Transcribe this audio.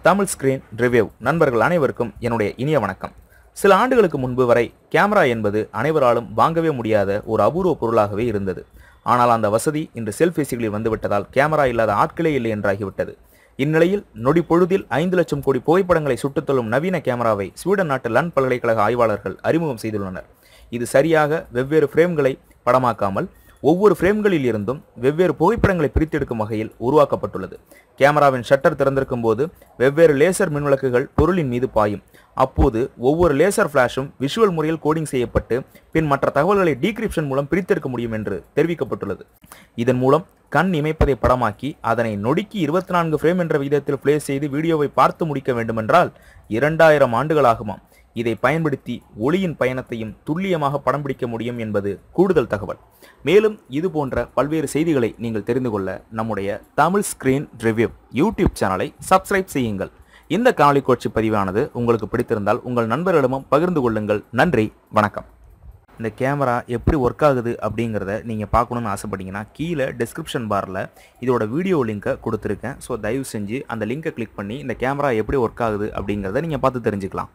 Tamil screen review நண்பர்கள் அனைவருக்கும் என்னுடைய இனிய வணக்கம். சில ஆண்டுகளுக்கு முன்பு வரை கேமரா என்பது அனைவராலும் வாங்கவே முடியாத ஒரு அபூர்வ பொருளாகவே இருந்தது. ஆனால் அந்த வசதி இன்று செல்பேசிகளில் வந்துவிட்டதால் கேமரா இல்லாத ஆட்களே இல்லை என்றாகிவிட்டது. இந்நிலையில் நொடி பொழுதில் 5 லட்சம் கோடி புகைப்படங்களை சுட்டுத்தள்ளும் நவீன கேமராவை ஸ்வீடன் நாட்டு லண்ட் பல்கலைக்கழக ஆய்வாளர்கள் அறிமுகம் செய்துள்ளனர். இது சரியாக வெவ்வேறு பிரேம்களை படமாக்காமல் ஒவ்வொரு பிரேம்களில் இருந்தும் வெவ்வேறு புகைப்படங்களை பிரித்தெடுக்கும் வகையில் உருவாக்கப்பட்டுள்ளது. கேமராவின் ஷட்டர் திறந்திருக்கும் போது வெவ்வேறு லேசர் மின்விளக்குகள் பொருளின் மீது பாயும். அப்போது ஒவ்வொரு லேசர் பிளாஷும் விஷுவல் முறையில் கோடிங் செய்யப்பட்டு பின் மற்ற தகவல்களை டீக்ரிப்ஷன் மூலம் பிரித்தெடுக்க முடியும் என்று தெரிவிக்கப்பட்டுள்ளது. இதன் மூலம் கண் இமைப்பதை படமாக்கி அதனை நொடிக்கு 24 பிரேம் என்ற விகிதத்தில் பிளே செய்து வீடியோவை பார்த்து முடிக்க வேண்டுமென்றால் 2000 ஆண்டுகள் ஆகுமாம். இதை பயன்படுத்தி ஒளியின் பயணத்தையும் துல்லியமாக படம் பிடிக்க முடியும் என்பது கூடுதல் தகவல். மேலும் இது போன்ற பல்வேறு செய்திகளை நீங்கள் தெரிந்து கொள்ள நம்முடைய தமிழ் ஸ்கிரீன் ரிவ்யூ யூடியூப் சேனலை சப்ஸ்கிரைப் செய்யுங்கள். இந்த காணொளி காட்சி பதிவானது உங்களுக்கு பிடித்திருந்தால் உங்கள் நண்பர்களிடமும் பகிர்ந்து கொள்ளுங்கள். நன்றி, வணக்கம். இந்த கேமரா எப்படி ஒர்க் ஆகுது அப்படிங்கிறத நீங்கள் பார்க்கணுன்னு ஆசைப்பட்டீங்கன்னா கீழே டிஸ்கிரிப்ஷன் பாரில் இதோட வீடியோ லிங்கை கொடுத்துருக்கேன். ஸோ தயவு செஞ்சு அந்த லிங்கை கிளிக் பண்ணி இந்த கேமரா எப்படி ஒர்க் ஆகுது அப்படிங்கிறத நீங்கள் பார்த்து தெரிஞ்சுக்கலாம்.